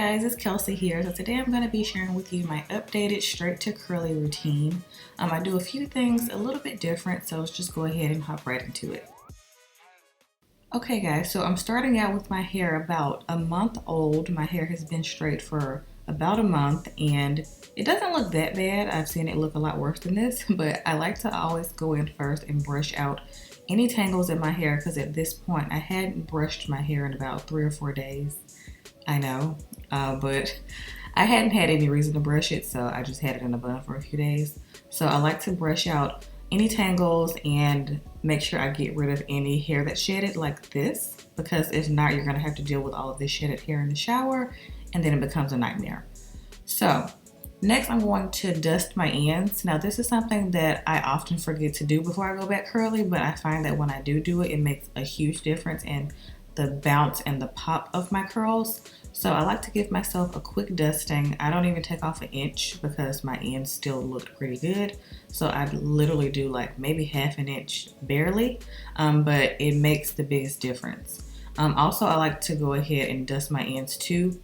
guys, it's Kelsey here. So today I'm going to be sharing with you my updated straight to curly routine. I do a few things a little bit different, so let's just go ahead and hop right into it. Okay guys, so I'm starting out with my hair about a month old. My hair has been straight for about a month and it doesn't look that bad. I've seen it look a lot worse than this, but I like to always go in first and brush out any tangles in my hair because at this point I hadn't brushed my hair in about 3 or 4 days. I know, but I hadn't had any reason to brush it, so I just had it in a bun for a few days. So I like to brush out any tangles and make sure I get rid of any hair that's shedded like this, because if not, you're gonna have to deal with all of this shedded hair in the shower and then it becomes a nightmare. So next I'm going to dust my ends. Now this is something that I often forget to do before I go back curly, but I find that when I do it, it makes a huge difference in the bounce and the pop of my curls. So I like to give myself a quick dusting. I don't even take off an inch because my ends still looked pretty good. So I literally do like maybe half an inch, barely, but it makes the biggest difference. Also, I like to go ahead and dust my ends too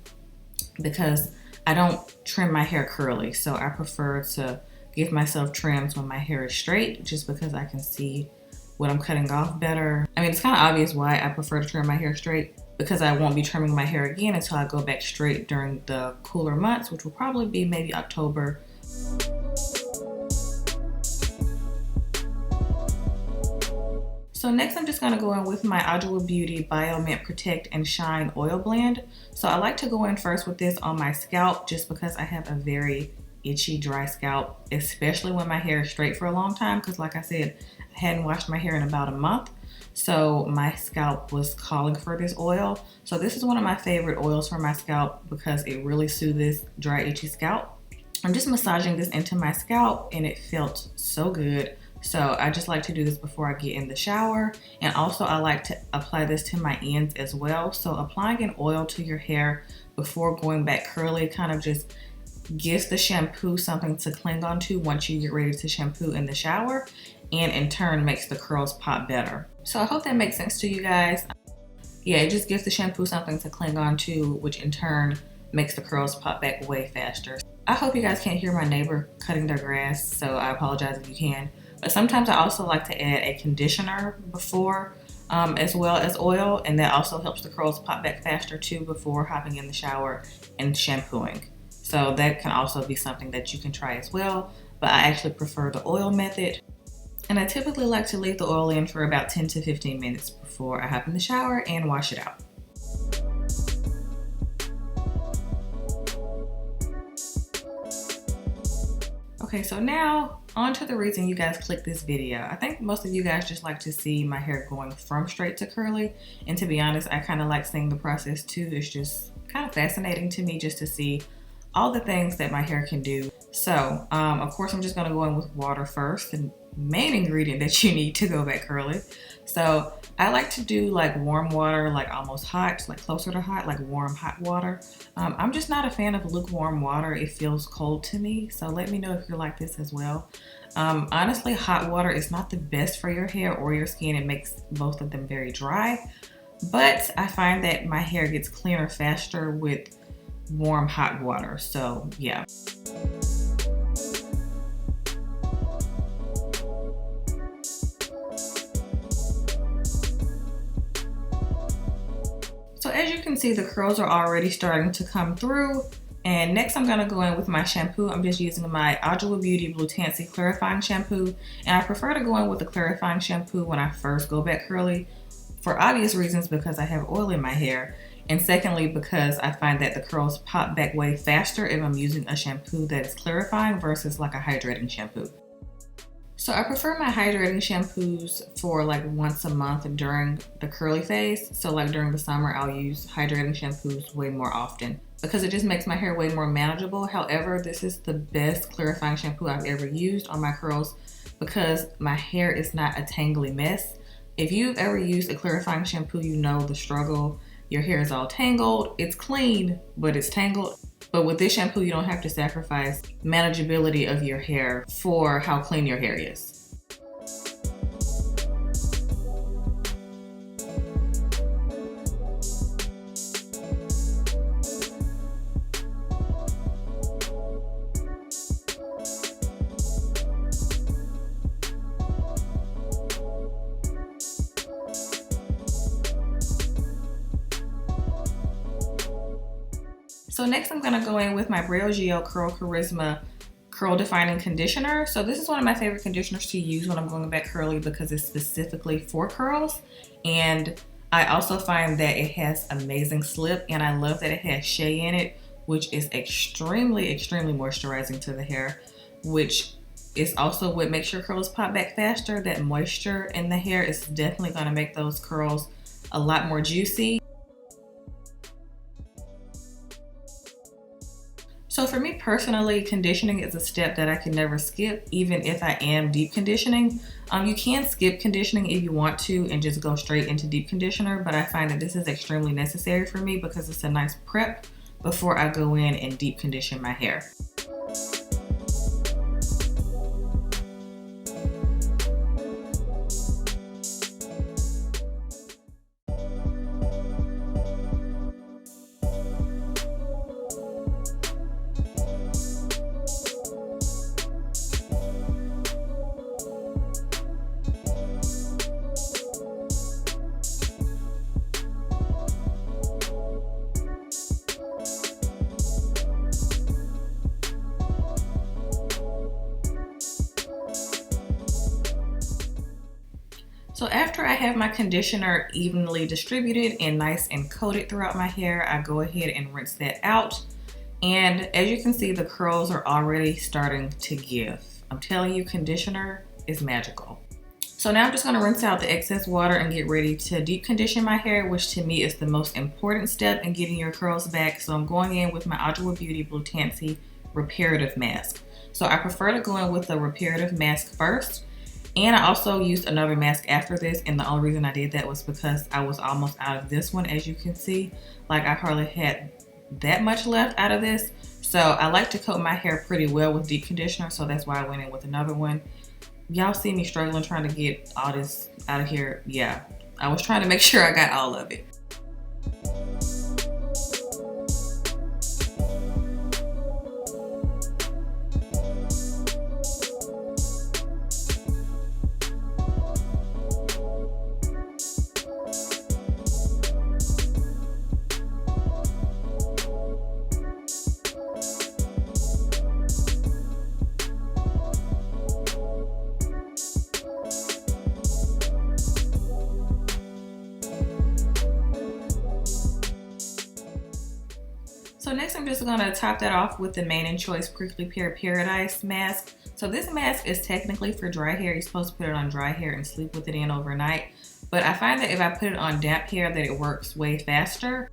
because I don't trim my hair curly. So I prefer to give myself trims when my hair is straight just because I can see what I'm cutting off better. I mean, it's kind of obvious why I prefer to trim my hair straight, because I won't be trimming my hair again until I go back straight during the cooler months, which will probably be maybe October. So next I'm just gonna go in with my Adwoa Beauty Bio Mint Protect and Shine Oil Blend. So I like to go in first with this on my scalp just because I have a very itchy, dry scalp, especially when my hair is straight for a long time, because like I said, I hadn't washed my hair in about a month. So my scalp was calling for this oil. So this is one of my favorite oils for my scalp because it really soothes dry, itchy scalp. I'm just massaging this into my scalp and it felt so good. So I just like to do this before I get in the shower. And also I like to apply this to my ends as well. So applying an oil to your hair before going back curly kind of just gives the shampoo something to cling onto once you get ready to shampoo in the shower, and in turn makes the curls pop better. So I hope that makes sense to you guys. Yeah, it just gives the shampoo something to cling onto, which in turn makes the curls pop back way faster. I hope you guys can't hear my neighbor cutting their grass, so I apologize if you can. But sometimes I also like to add a conditioner before as well as oil, and that also helps the curls pop back faster too before hopping in the shower and shampooing. So that can also be something that you can try as well, but I actually prefer the oil method. And I typically like to leave the oil in for about 10 to 15 minutes before I hop in the shower and wash it out. Okay, so now on to the reason you guys clicked this video. I think most of you guys just like to see my hair going from straight to curly. And to be honest, I kind of like seeing the process too. It's just kind of fascinating to me just to see all the things that my hair can do. So, of course, I'm just gonna go in with water first, the main ingredient that you need to go back curly. So I like to do like warm water, like almost hot, like closer to hot, like warm, hot water. I'm just not a fan of lukewarm water. It feels cold to me. So let me know if you're like this as well. Honestly, hot water is not the best for your hair or your skin. It makes both of them very dry. But I find that my hair gets cleaner faster with warm hot water. So yeah. So as you can see, the curls are already starting to come through. And next I'm gonna go in with my shampoo. I'm just using my Adwoa Beauty Blue Tansy Clarifying Shampoo. And I prefer to go in with the clarifying shampoo when I first go back curly for obvious reasons, because I have oil in my hair. And secondly, because I find that the curls pop back way faster if I'm using a shampoo that is clarifying versus like a hydrating shampoo. So I prefer my hydrating shampoos for like once a month during the curly phase. So like during the summer, I'll use hydrating shampoos way more often because it just makes my hair way more manageable. However, this is the best clarifying shampoo I've ever used on my curls because my hair is not a tangly mess. If you've ever used a clarifying shampoo, you know the struggle. Your hair is all tangled. It's clean, but it's tangled. But with this shampoo, you don't have to sacrifice manageability of your hair for how clean your hair is. So next I'm gonna go in with my Gel Curl Charisma Curl Defining Conditioner. So this is one of my favorite conditioners to use when I'm going back curly because it's specifically for curls. And I also find that it has amazing slip, and I love that it has shea in it, which is extremely, extremely moisturizing to the hair, which is also what makes your curls pop back faster. That moisture in the hair is definitely gonna make those curls a lot more juicy. So for me personally, conditioning is a step that I can never skip, even if I am deep conditioning. You can skip conditioning if you want to and just go straight into deep conditioner, but I find that this is extremely necessary for me because it's a nice prep before I go in and deep condition my hair. So after I have my conditioner evenly distributed and nice and coated throughout my hair, I go ahead and rinse that out. And as you can see, the curls are already starting to give. I'm telling you, conditioner is magical. So now I'm just gonna rinse out the excess water and get ready to deep condition my hair, which to me is the most important step in getting your curls back. So I'm going in with my Audua Beauty Blue Tansy Reparative Mask. So I prefer to go in with the reparative mask first. And I also used another mask after this, and the only reason I did that was because I was almost out of this one. As you can see, like I hardly had that much left out of this. So I like to coat my hair pretty well with deep conditioner, so that's why I went in with another one. Y'all see me struggling trying to get all this out of here. Yeah, I was trying to make sure I got all of it. So next I'm just gonna top that off with the Mane & Choice Prickly Pear Paradise mask. So this mask is technically for dry hair. You're supposed to put it on dry hair and sleep with it in overnight. But I find that if I put it on damp hair that it works way faster,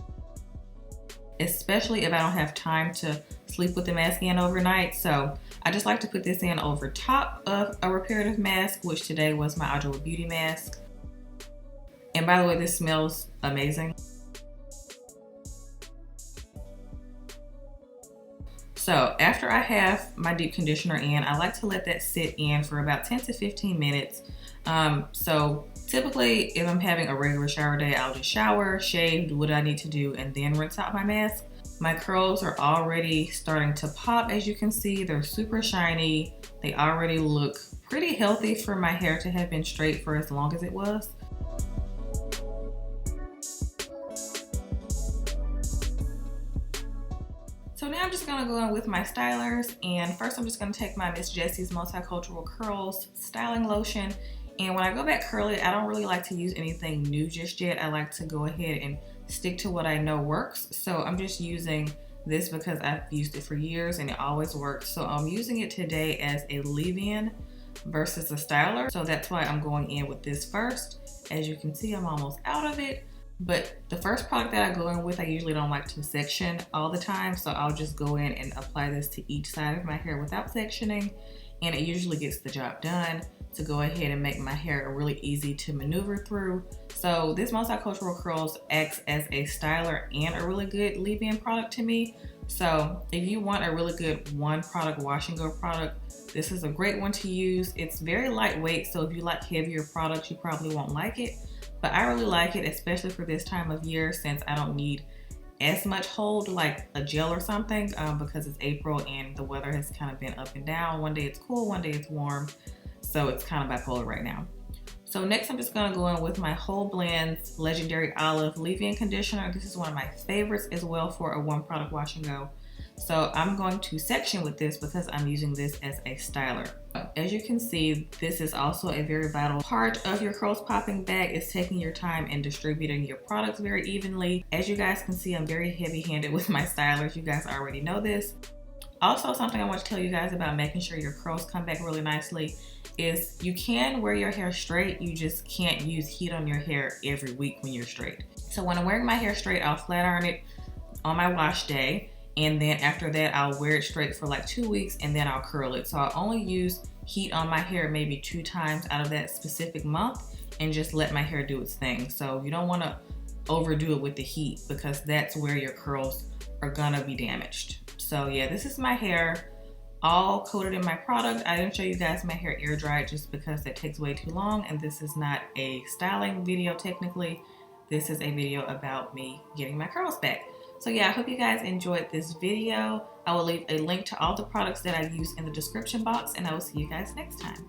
especially if I don't have time to sleep with the mask in overnight. So I just like to put this in over top of a reparative mask, which today was my Audua Beauty mask. And by the way, this smells amazing. So after I have my deep conditioner in, I like to let that sit in for about 10 to 15 minutes. So typically if I'm having a regular shower day, I'll just shower, shave, do what I need to do, and then rinse out my mask. My curls are already starting to pop. As you can see, they're super shiny. They already look pretty healthy for my hair to have been straight for as long as it was. So now I'm just gonna go in with my stylers, and first I'm just gonna take my Miss Jessie's Multicultural Curls styling lotion. And when I go back curly, I don't really like to use anything new just yet. I like to go ahead and stick to what I know works. So I'm just using this because I've used it for years and it always works. So I'm using it today as a leave-in versus a styler. So that's why I'm going in with this first. As you can see, I'm almost out of it. But the first product that I go in with, I usually don't like to section all the time. So I'll just go in and apply this to each side of my hair without sectioning. And it usually gets the job done to go ahead and make my hair really easy to maneuver through. So this Multicultural Curls acts as a styler and a really good leave-in product to me. So if you want a really good one product wash and go product, this is a great one to use. It's very lightweight, so if you like heavier products, you probably won't like it. But I really like it, especially for this time of year, since I don't need as much hold like a gel or something, because it's April and the weather has kind of been up and down. One day it's cool, one day it's warm. So it's kind of bipolar right now. So next I'm just gonna go in with my Whole Blends Legendary Olive Leave-In Conditioner. This is one of my favorites as well for a one product wash and go. So I'm going to section with this because I'm using this as a styler. As you can see, this is also a very vital part of your curls popping bag, is taking your time and distributing your products very evenly. As you guys can see, I'm very heavy-handed with my stylers. You guys already know this. Also, something I want to tell you guys about making sure your curls come back really nicely is you can wear your hair straight, you just can't use heat on your hair every week when you're straight. So when I'm wearing my hair straight, I'll flat iron it on my wash day, and then after that I'll wear it straight for like 2 weeks and then I'll curl it. So I'll only use heat on my hair maybe 2 times out of that specific month and just let my hair do its thing. So you don't want to overdo it with the heat because that's where your curls are gonna be damaged. So yeah, this is my hair all coated in my product. I didn't show you guys my hair air dried just because that takes way too long, and this is not a styling video technically. This is a video about me getting my curls back. So yeah, I hope you guys enjoyed this video. I will leave a link to all the products that I use in the description box, and I will see you guys next time.